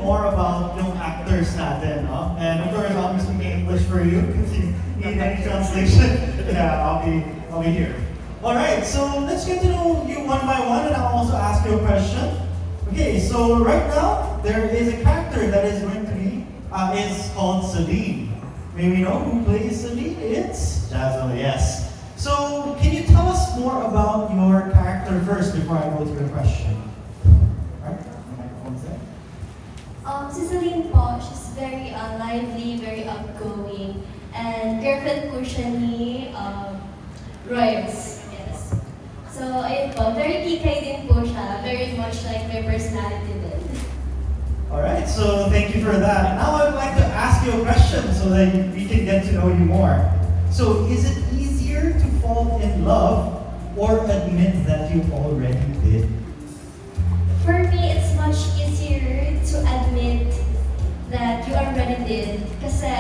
more about yung actors natin, no? And of course, I'll be speaking English for you if you need any translation. Yeah, I'll be here. All right, so let's get to know you one by one, and I'll also ask you a question. Okay, so right now there is a character that is going to be is called Celine. May we know who plays Celine? It's Jazzle, yes. So can you tell us more about your character first before I go to your question? Right? The microphone's there. Si Celine po, she's very lively, very outgoing, and girlfriend po siya ni Royce. Yes. So, ayun po, very kikay din po siya, very much like my personality din. Alright, so thank you for that. Now I would like to ask you a question so that we can get to know you more. So, is it easier to fall in love or admit that you already did? For me, it's much easier to admit that you already did. Kasi,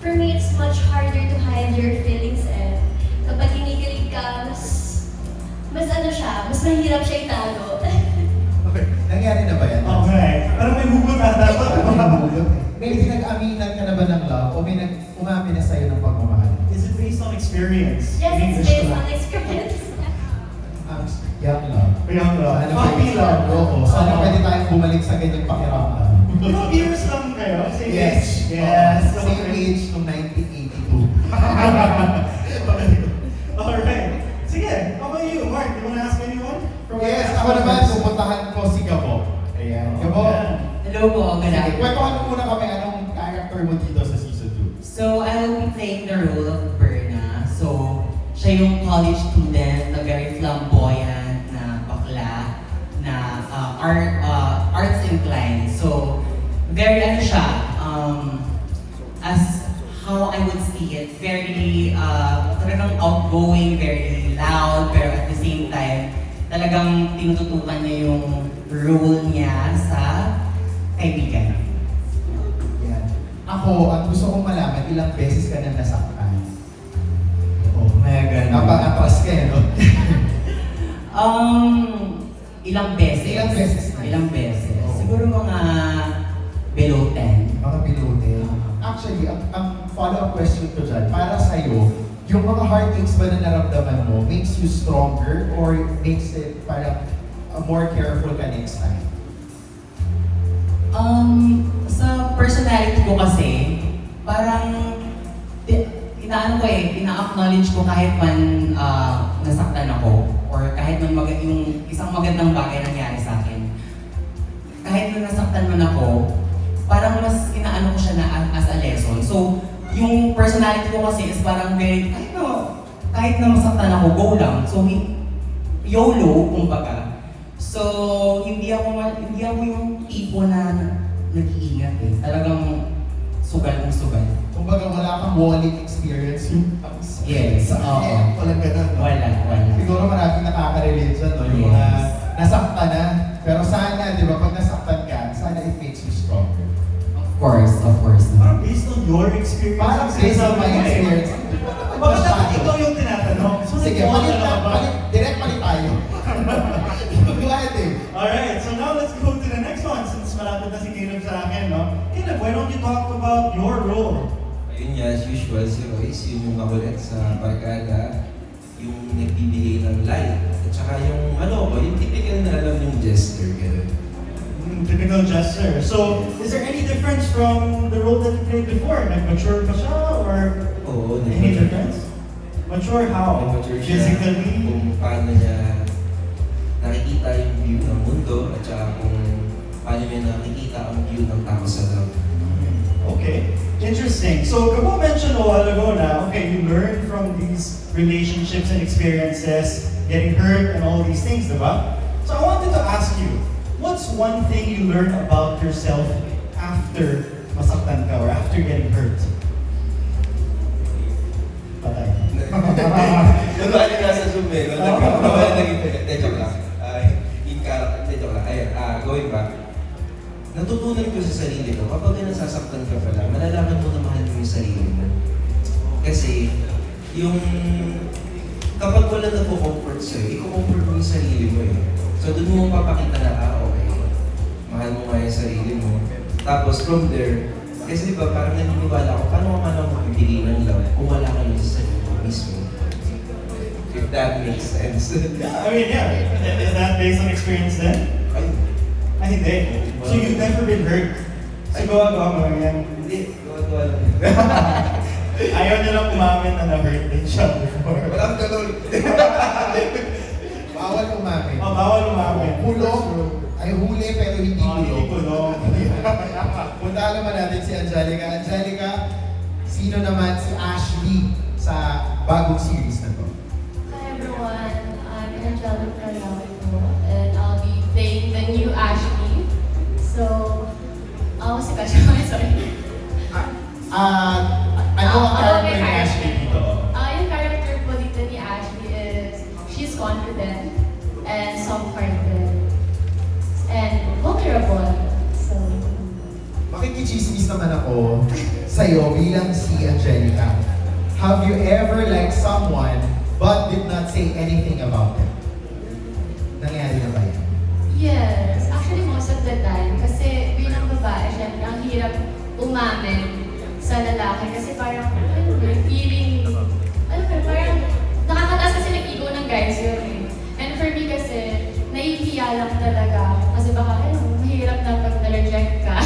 for me, it's much harder to hide your feelings eh. Kapag kinikilig ka, mas ano siya, mas mahirap siya itago. Okay, nangyari na ba yan? Okay. Parang may hugot ata ito. May pinag-aminan ka na ba ng love o may umamin na sa'yo ng pagmamahal? Is it based on experience? Yes, In it's English based ko on lang. experience. Young love. Young love. Sana Puppy pwede love. Oo, sana pwede tayong bumalik sa ganyang pakiramdam. Ilang years lang kayo? Same Yes. age? Yes. Same Okay. age noong 1982. Alright. Sige, how about you, Mark? You wanna ask anyone? Yes, ako naman, pupuntahan ko si Gabo. Ayan. Gabo, Hello po, good sige, afternoon. kwentuhan mo muna kami anong character mo dito sa season 2. So, I will be playing the role of Berna. So, siya yung college student na very flamboyant na bakla na arts inclined. So, very ano siya, as how I would see it, very talagang outgoing, very loud, pero at the same time, talagang tinututukan niya yung role niya sa kaibigan. Yan. Ako, ang gusto kong malaman, ilang beses ka na nasaktan? Oh, may ganun. Napaka-atras ka, no? Ilang beses? Ilang beses na? Ilang beses. Oo. Siguro mga below 10. Mga pilote. Actually, ang follow-up question ko dyan, para sa'yo, yung mga heartaches ba na naramdaman mo makes you stronger or makes it parang more careful ka next time? Sa personality ko kasi, parang ina-acknowledge ko kahit man nasaktan ako or kahit man yung isang magandang bagay nangyari sa akin. Kahit man nasaktan man ako, parang mas inaano ko siya na as a lesson. So, yung personality ko kasi is parang very, kahit na masaktan ako, go lang. So, YOLO, kumbaga. So, hindi ako yung tipo na nag-iingat eh. Talagang sugal ng sugal. Kumbaga wala kang walling experience yung Yes, oo. Walang ganun, no? Wala. Siguro maraming nakaka-relate dyan, no? Yung Yes. mga nasaktan na, pero sana, di ba, pag nasaktan ka, sana it makes you stronger. Of course. Parang based on your experience. Parang based on my experience. Bakit dapat ikaw yung tinatanong? So, Sige, direct palit tayo. Go ahead, eh. Alright, so now let's go to the next one since malapit na si Caleb sa akin, no? Caleb, why don't you talk about your role? Ayun nga, as usual, si Royce, yun yung makulit sa barkada, yung nagbibigay ng light. At saka yung yung typical na alam yung gesture, gano'n. Typical gesture. So, is there any difference from the role that you played before? Nag-mature pa siya or Oo, any difference? Mature how? Nag-mature siya Physically? kung paano niya nakikita yung view ng mundo at saka kung paano niya nakikita ang view ng tao sa love. Okay, interesting. So, Gabo mentioned a while ago na, okay, you learn from these relationships and experiences, getting hurt and all these things, diba? So, I wanted to ask you, what's one thing you learn about yourself after masaktan ka or after getting hurt? Patay. Nabali nga sa Zoom eh. Nabali naging joke lang. In character, joke lang. Ayun, going back. Natutunan ko sa sarili ko, kapag nasasaktan ka pala, malalaman mo na mahal mo yung sarili mo. Kasi, kapag wala nagko-comfort sa'yo, i-comfort mo yung sarili mo eh. So, doon mo papakita na, okay, mahal mo nga yung sarili Tapos from there, kasi diba parang naniniwala ako, paano ka man ako mapipili ng love kung wala ka yung sa sarili mo mismo? If that makes sense. Yeah, I mean, yeah. Is that based on experience then? Ay, I think they. So you've never been hurt? So gawa-gawa mo lang yan. hindi, gawa-gawa lang. Ayaw niya lang umamin na na-hurt din siya before. Walang ganun. Bawal umamin. Oh, bawal umamin. Kulong ay huli pero hindi Oh, hindi kulong. kulong. Punta naman natin si Angelica. Angelica, sino naman si Ashley sa bagong series na to? Hi everyone, I'm Angelica Lauro and I'll be playing the new Ashley. So, si Kasha, sorry. Ano ang character ni okay, Ashley dito? Yung character po dito ni Ashley is, she's confident and soft-hearted and vulnerable. So, Makikichismis naman ako sa'yo bilang si Angelica. Have you ever liked someone but did not say anything about it? Nangyari na ba yan? yes, actually most of the time, kasi bilang babae, syempre, ang hirap umamin sa lalaki kasi parang, ano ba, feeling, ano ba, parang nakakataas kasi ng ego ng guys yun eh. And for me kasi, naihiya lang talaga kasi baka, mahirap na pag na-reject ka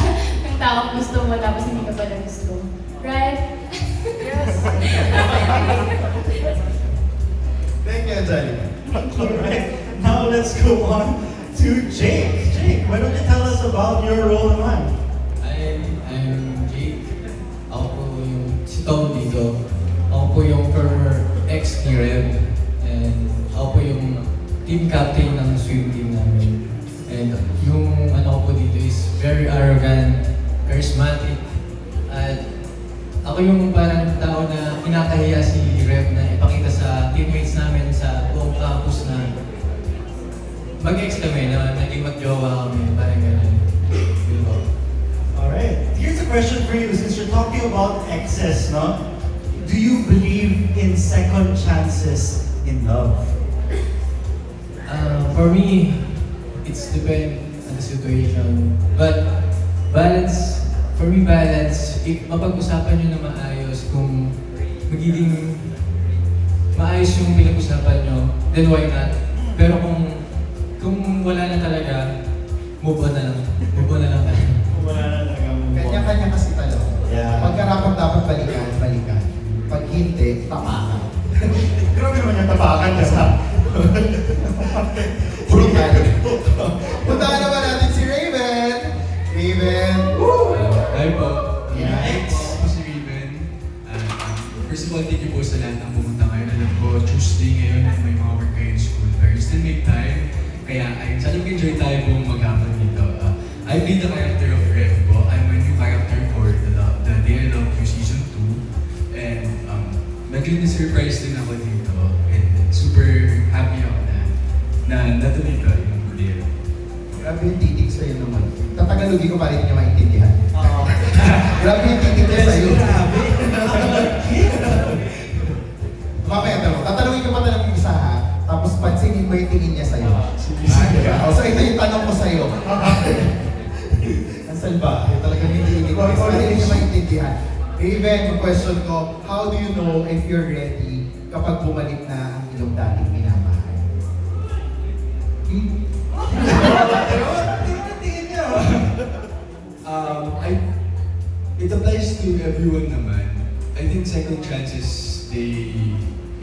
ng taong gusto mo tapos hindi ka pala gusto. Right? Yes. Thank you, Angelica. Alright, now let's go on to Jake. Jake, why don't you tell us about your role in One? I'm Jake. Ako po yung si Tom dito. Ako po yung former ex ni Rev. And ako po yung team captain ng swim team namin. And yung ano ko po dito is very arrogant, charismatic. At ako yung parang tao na kinakahiya si Rev na ipakita sa teammates namin sa buong campus na mag-ex kami, na naging mag-jowa kami, parang gano'n. Yun po. Alright, here's a question for you since you're talking about exes, no? Do you believe in second chances in love? For me, it's depend on the situation. But balance, for me balance, if mapag-usapan nyo na maayos, kung magiging maayos yung pinag-usapan nyo, then why not? Pero kung wala na talaga, move on na lang. Move on na lang tayo. Wala na talaga move on. Kanya-kanya kasi talaga. Yeah. Pagkarapat dapat balikan, balikan. Pag hindi, tapakan. Grabe naman yung tapakan niya sa... Brutal. Puntahan naman natin si Raven. Raven. Woo! Hi po. Yikes. Ako si Raven. First of all, thank you po sa lahat ng pumunta ngayon. Alam ko, Tuesday ngayon at may mga work kayo in school. Pero you still make time. Kaya sana mag-enjoy tayo pong maghapon dito. I played the character of Rev po. I'm a new character for the Day I Love You Season 2. And medyo na-surprise din ako dito. And super happy ako na natuloy ko yung deal. Grabe yung titig sa'yo naman. Tatagalogin ko pa rin niya maintindihan. Oo. Grabe yung titig ko sa'yo. Grabe. Mamaya daw, tatanungin ko pa talagang isa ha. Tapos pansinin mo yung tingin niya sa'yo. Sige. So ito yung tanong ko sa'yo. Ang salba, yung talagang hindi ko. Hindi niya maintindihan. Raven, yung question ko, how do you know if you're ready kapag bumalik na ang iyong dating minamahal? It applies to everyone naman. I think second chances, they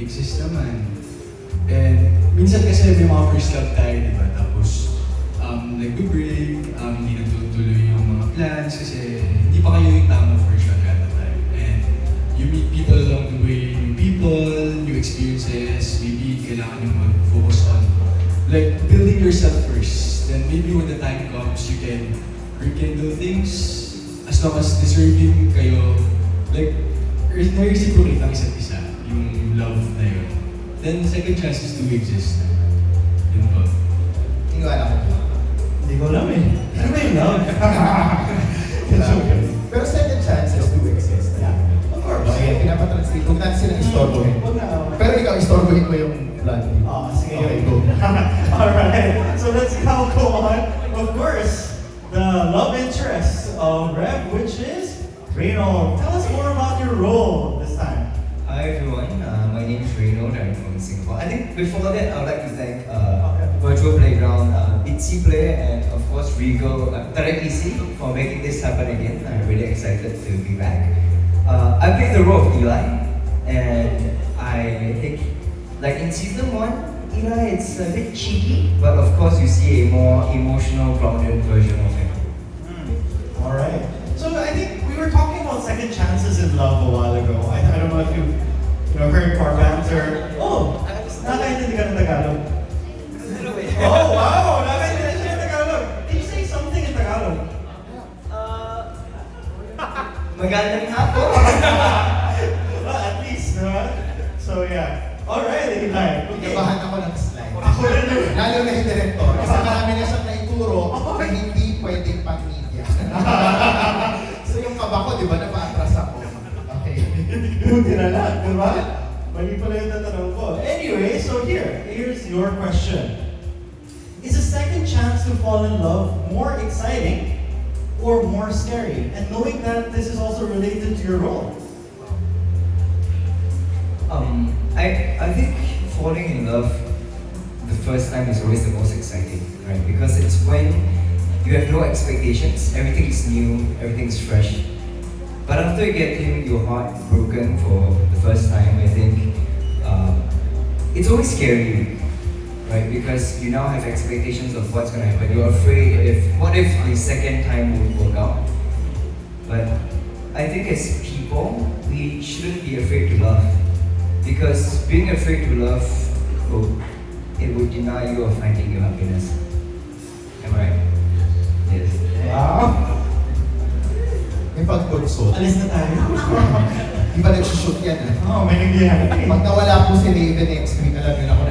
exist naman. And minsan kasi may mga first love tayo, di ba? Tapos, nag-break, hindi natutuloy yung mga plans kasi hindi pa kayo yung tamang first love at the time. And you meet people along the way, new people, new experiences, maybe kailangan nyo mag-focus on like building yourself first. Then maybe when the time comes, you can rekindle things as long as deserving kayo, like, na-reciprocate ang isa't isa, yung love na yun. Then, second chances do exist. Yun po. Hindi ko alam. Hindi ko alam eh. Ano ba yung love? Pero second chances do exist. Of course. Okay, pinapatranslate. Huwag natin silang istorbohin. Huwag na. Pero ikaw, istorbohin mo yung plan. Oh, sige. Okay, go. Alright, so let's now go on. Of course, the the love interest of Rev, which is Reynold. Tell us more about your role this time. Hi everyone, my name is Reynold. I'm from Singapore. I think before that, I would like to thank Virtual Playground, Itsy Play, and of course Regal, Tarek Isi for making this happen again. I'm really excited to be back. I played the role of Eli, and I think, like in season 1, Eli, it's a bit cheeky, but of course you see a more emotional, grounded version of him. All right. So I think we were talking about second chances in love a while ago. I don't know if you heard our banter. Oh, nakaintindi ka ng Tagalog. Oh, wow! Nakaintindi siya ng Tagalog. Can you say something in Tagalog? Magandang hapon! Well, at least, no? So yeah. All right, Eli. Okay. Kinabahan ako ng slide. Ako rin yun. Lalo na yung director. Kasi marami na siyang naituro na hindi pwedeng pang media. So yung kaba ko, di ba, napaatras ako. Okay. Buti na lang, di ba? Mali pala yung tatanong ko. Anyway, so here's your question. Is a second chance to fall in love more exciting or more scary? And knowing that this is also related to your role. I think falling in love the first time is always the most exciting, right? Because it's when you have no expectations, everything is new, everything is fresh. But after getting your heart broken for the first time, I think it's always scary, right? Because you now have expectations of what's going to happen. You're afraid what if the second time won't work out? But I think as people, we shouldn't be afraid to love. Because being afraid to love, it would deny you of finding your happiness. Am I right? Yes. Wow. May pagpunso. Alis na tayo. Di ba nagsushoot yan? Oh, may nangyayari. Pag nawala po si Raven next week, alam niyo na kung